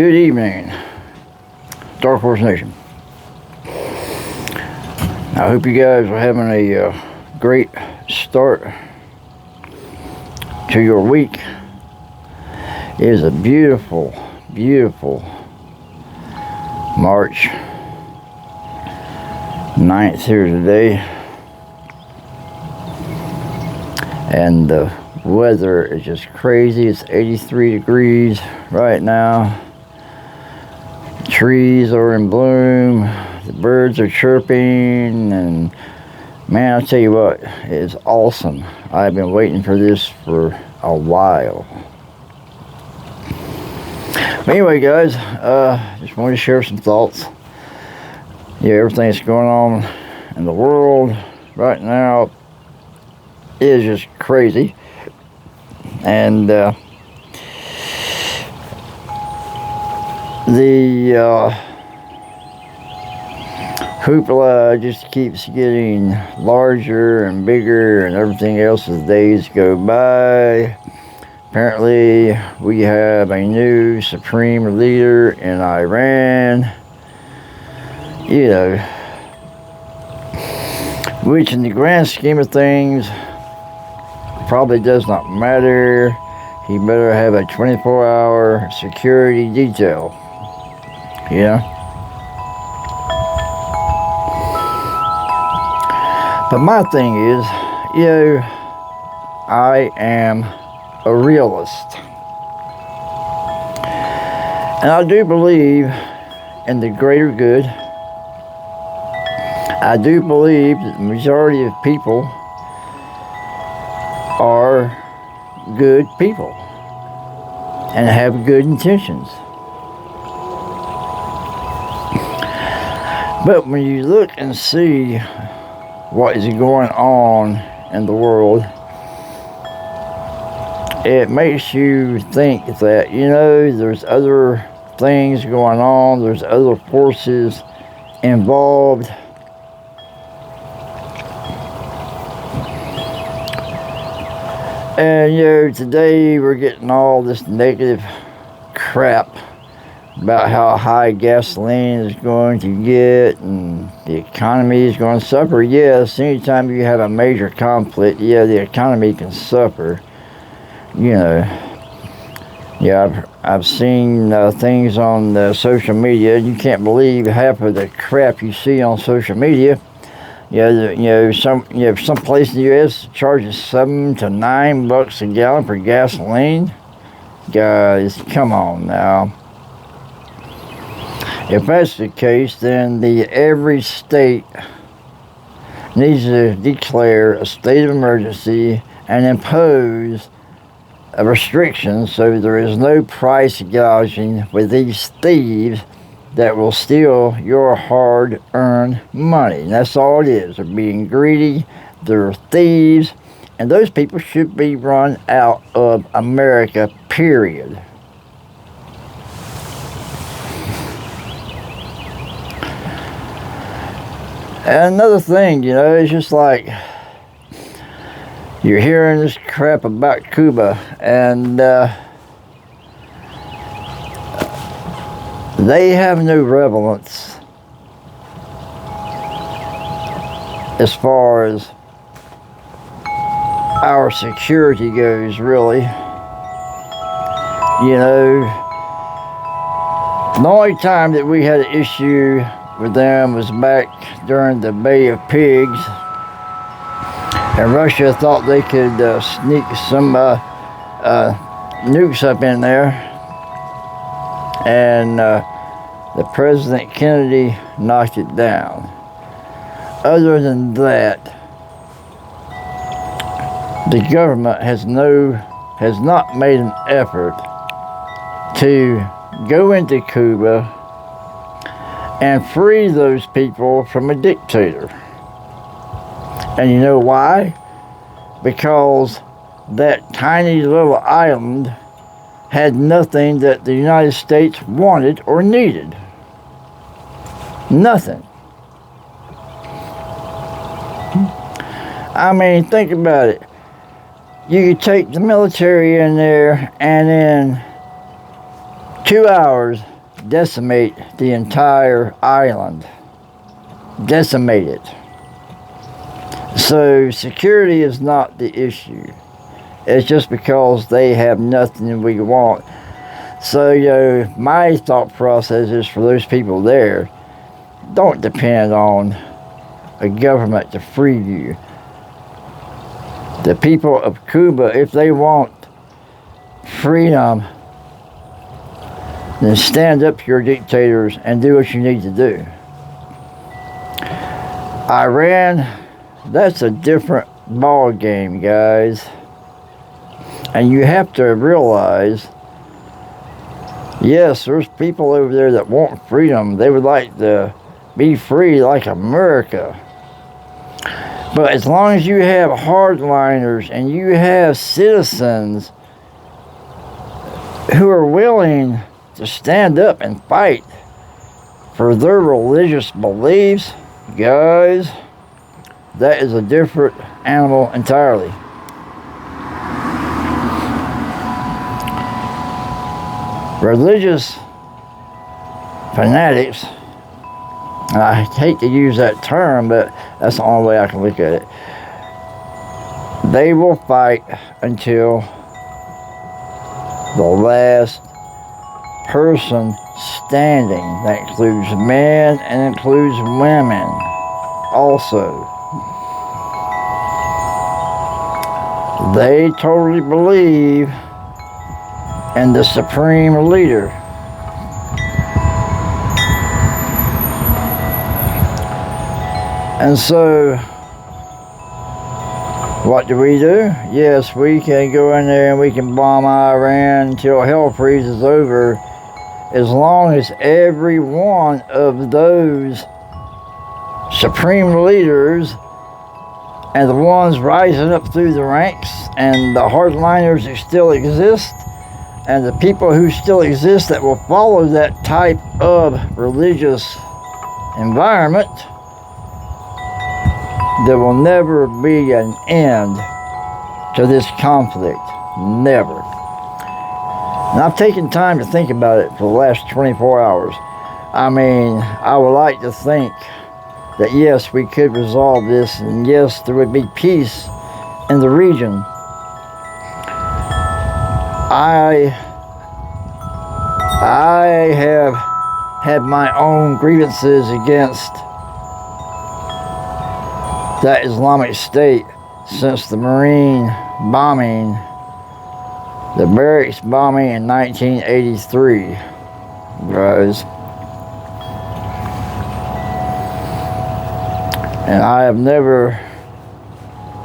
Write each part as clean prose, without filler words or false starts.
Good evening, Dark Horse Nation. I hope you guys are having a great start to your week. It is a beautiful, beautiful March 9th here today. And the weather is just crazy. It's 83 degrees right now. Trees are in bloom. The birds are chirping. And man, I'll tell you what, it is awesome. I've been waiting for this for a while. But anyway, guys, just wanted to share some thoughts. Yeah, everything that's going on in the world right now is just crazy. And the hoopla just keeps getting larger and bigger and everything else as days go by. Apparently we have a new supreme leader in Iran, you know, which in the grand scheme of things probably does not matter. He better have a 24-hour security detail, you know. But my thing is, you know, I am a realist. And I do believe in the greater good. I do believe that the majority of people are good people and have good intentions. But when you look and see what is going on in the world, it makes you think that, you know, there's other things going on, there's other forces involved. And, you know, today we're getting all this negative crap about how high gasoline is going to get and the economy is going to suffer. Yes, anytime you have a major conflict, yeah, the economy can suffer. You know, yeah, I've seen things on social media. You can't believe half of the crap you see on social media. Yeah, some place in the U.S. charges $7 to $9 a gallon for gasoline. Guys, come on now. If that's the case, then every state needs to declare a state of emergency and impose a restriction so there is no price gouging with these thieves that will steal your hard-earned money. And that's all it is. They're being greedy, they're thieves, and those people should be run out of America, period. And another thing, you know, it's just like you're hearing this crap about Cuba, and they have no relevance as far as our security goes, really. You know, the only time that we had an issue with them was back during the Bay of Pigs, and Russia thought they could sneak some nukes up in there, and the President Kennedy knocked it down. Other than that, the government has not made an effort to go into Cuba and free those people from a dictator. And you know why? Because that tiny little island had nothing that the United States wanted or needed. Nothing. I mean, think about it. You could take the military in there and in 2 hours decimate the entire island. Decimate it. So security is not the issue. It's just because they have nothing we want. So, my thought process is for those people there, don't depend on a government to free you. The people of Cuba, if they want freedom, then stand up to your dictators and do what you need to do. Iran, that's a different ball game, guys. And you have to realize, yes, there's people over there that want freedom. They would like to be free like America. But as long as you have hardliners and you have citizens who are willing to stand up and fight for their religious beliefs, guys, that is a different animal entirely. Religious fanatics, and I hate to use that term, but that's the only way I can look at it. They will fight until the last person standing. That includes men and includes women also. They totally believe in the supreme leader. And so, what do? Yes, we can go in there and we can bomb Iran until hell freezes over, as long as every one of those supreme leaders and the ones rising up through the ranks and the hardliners that still exist and the people who still exist that will follow that type of religious environment, there will never be an end to this conflict. Never. And I've taken time to think about it for the last 24 hours. I mean, I would like to think that yes, we could resolve this, and yes, there would be peace in the region. I have had my own grievances against that Islamic State since the Marine bombing, the barracks bombing in 1983, guys. And I have never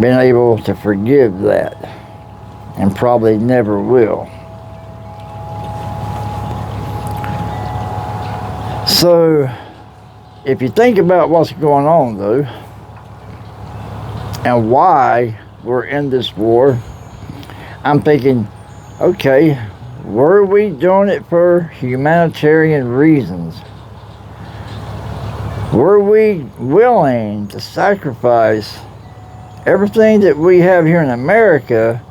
been able to forgive that, and probably never will. So, if you think about what's going on, though, and why we're in this war, I'm thinking, okay, were we doing it for humanitarian reasons? Were we willing to sacrifice everything that we have here in America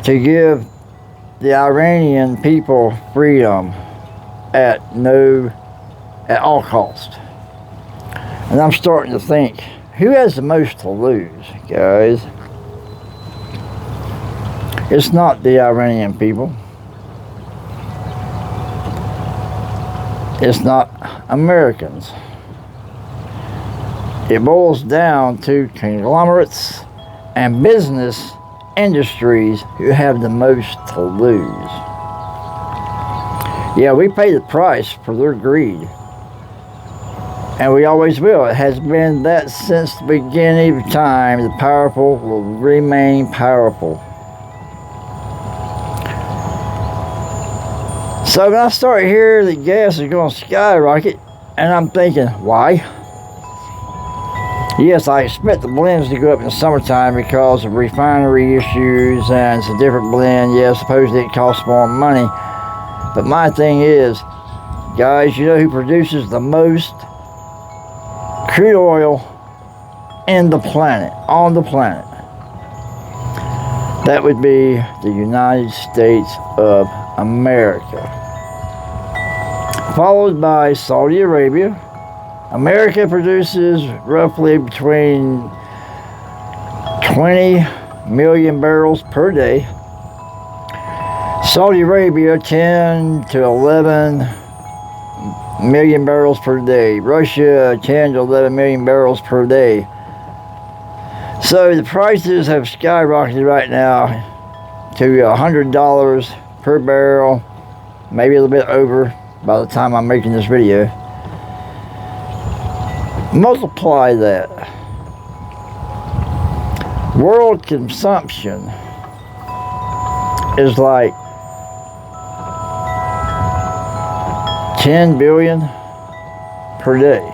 to give the Iranian people freedom at all cost? And I'm starting to think, who has the most to lose, guys? It's not the Iranian people. It's not Americans. It boils down to conglomerates and business industries who have the most to lose. Yeah, we pay the price for their greed. And we always will. It has been that since the beginning of time. The powerful will remain powerful. So when I start hearing that gas is going to skyrocket, and I'm thinking, why? Yes, I expect the blends to go up in the summertime because of refinery issues, and it's a different blend. Yeah, supposedly it costs more money. But my thing is, guys, you know who produces the most crude oil on the planet? That would be the United States of America. followed by Saudi Arabia. America produces roughly between 20 million barrels per day. Saudi Arabia 10 to 11 million barrels per day. Russia 10 to 11 million barrels per day. So the prices have skyrocketed right now to $100 per barrel, maybe a little bit over by the time I'm making this video. Multiply that. World consumption is like 10 billion per day.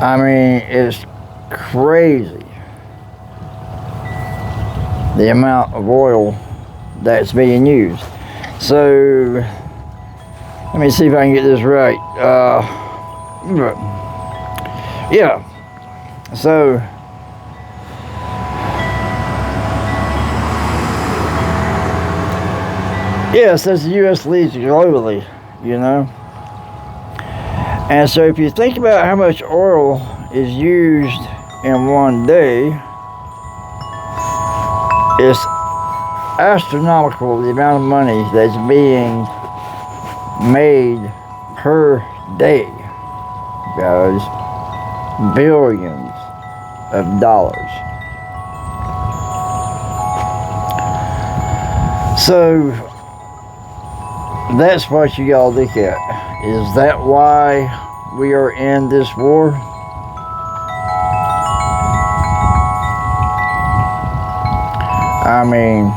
I mean, it's crazy the amount of oil that's being used. So let me see if I can get this right. Yeah. So yeah, it says the U.S. leads globally, you know. And so if you think about how much oil is used in one day, it's astronomical the amount of money that's being made per day, guys. Billions of dollars. So that's what you gotta look at. Is that why we are in this war? I mean,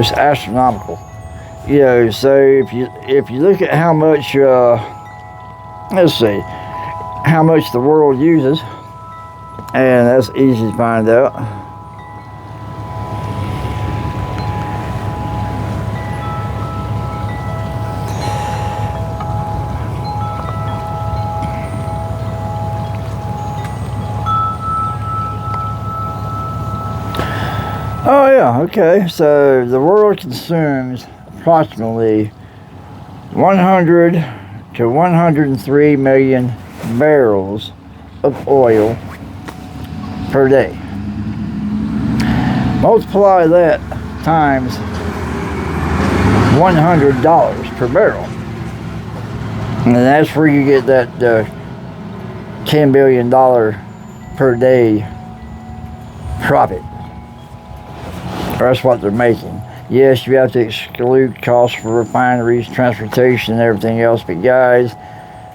it's astronomical. You know, so if you look at how much let's see, how much the world uses, and that's easy to find out. Oh yeah, okay, so the world consumes approximately 100 to 103 million barrels of oil per day. Multiply that times $100 per barrel, and that's where you get that $10 billion per day profit. That's what they're making. Yes, you have to exclude costs for refineries, transportation, and everything else, but guys,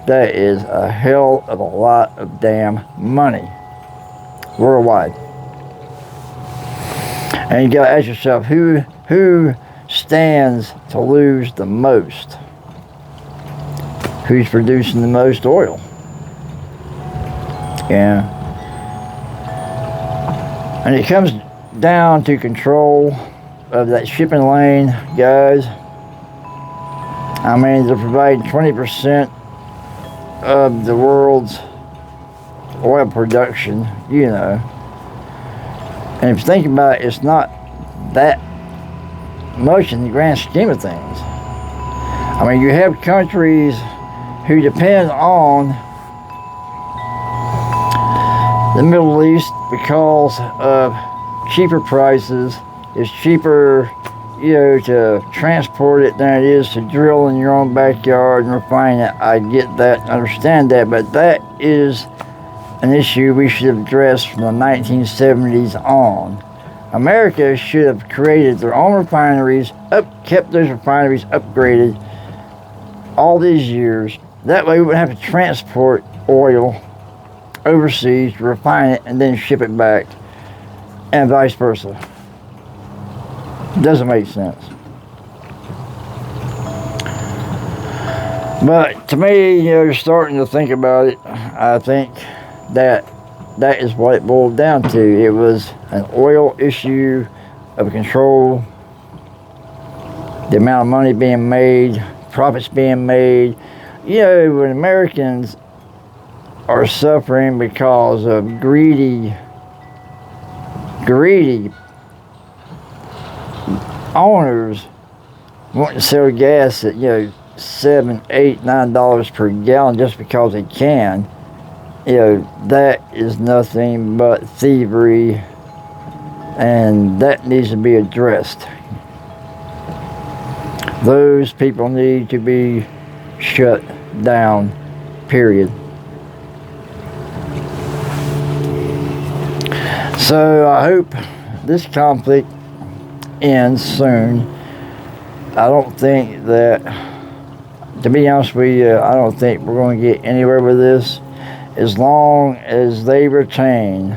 that is a hell of a lot of damn money worldwide. And you gotta ask yourself, who stands to lose the most? Who's producing the most oil? Yeah. And it comes down to control of that shipping lane, guys. I mean, they're providing 20% of the world's oil production, you know. And if you think about it, it's not that much in the grand scheme of things. I mean, you have countries who depend on the Middle East because of cheaper prices. It's cheaper, you know, to transport it than it is to drill in your own backyard and refine it. I get that, understand that, but that is an issue we should have addressed from the 1970s on. America should have created their own refineries, kept those refineries upgraded all these years. That way we wouldn't have to transport oil overseas to refine it and then ship it back, and vice versa. Doesn't make sense. But to me, you know, you're starting to think about it. I think that is what it boiled down to. It was an oil issue of control, the amount of money being made, profits being made. You know, when Americans are suffering because of greedy owners wanting to sell gas at, $7, $8, $9 per gallon just because they can. That is nothing but thievery, and that needs to be addressed. Those people need to be shut down, period. So I hope this conflict ends soon. I don't think that, to be honest with you, I don't think we're going to get anywhere with this as long as they retain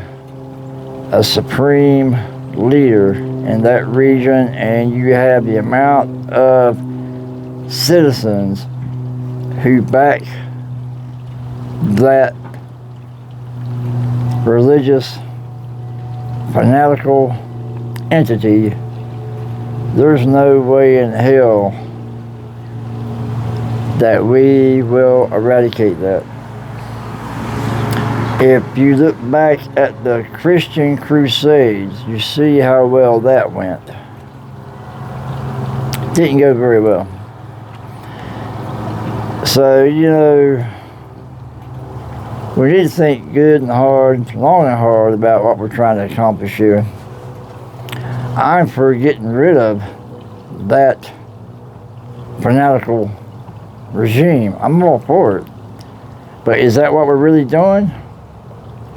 a supreme leader in that region, and you have the amount of citizens who back that religious fanatical entity. There's no way in hell that we will eradicate that. If you look back at the Christian Crusades, you see how well that went. Didn't go very well. So, we need to think good and hard, long and hard about what we're trying to accomplish here. I'm for getting rid of that fanatical regime. I'm all for it. But is that what we're really doing?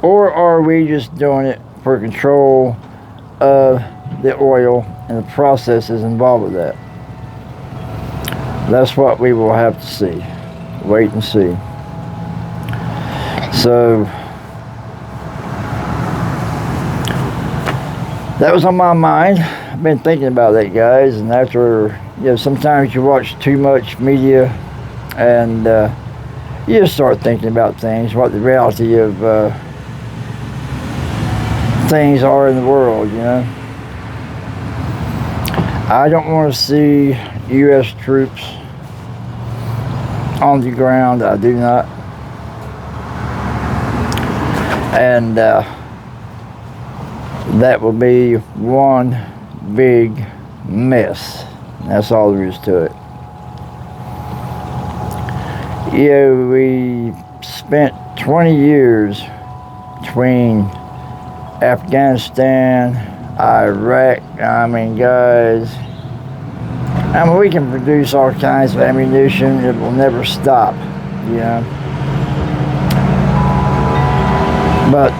Or are we just doing it for control of the oil and the processes involved with that? That's what we will have to see. Wait and see. So, that was on my mind. I've been thinking about that, guys, and after, sometimes you watch too much media and you just start thinking about things, what the reality of things are in the world, I don't want to see U.S. troops on the ground. I do not. And that will be one big mess. That's all there is to it. We spent 20 years between Afghanistan, Iraq. Guys, we can produce all kinds of ammunition. It will never stop, But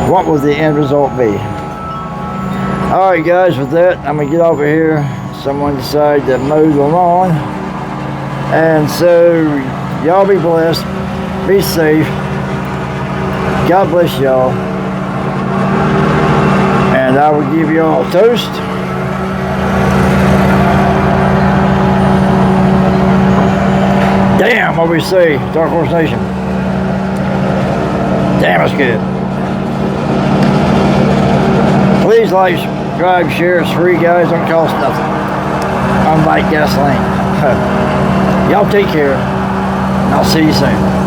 what will the end result be? Alright, guys, with that, I'm going to get over here. Someone decided to mow the lawn. And so, y'all be blessed. Be safe. God bless y'all. And I will give y'all a toast. Damn, what we say, Dark Horse Nation. Damn, it's good. Please like, subscribe, share. It's free, guys. Don't cost nothing. Unlike gasoline. Y'all take care. And I'll see you soon.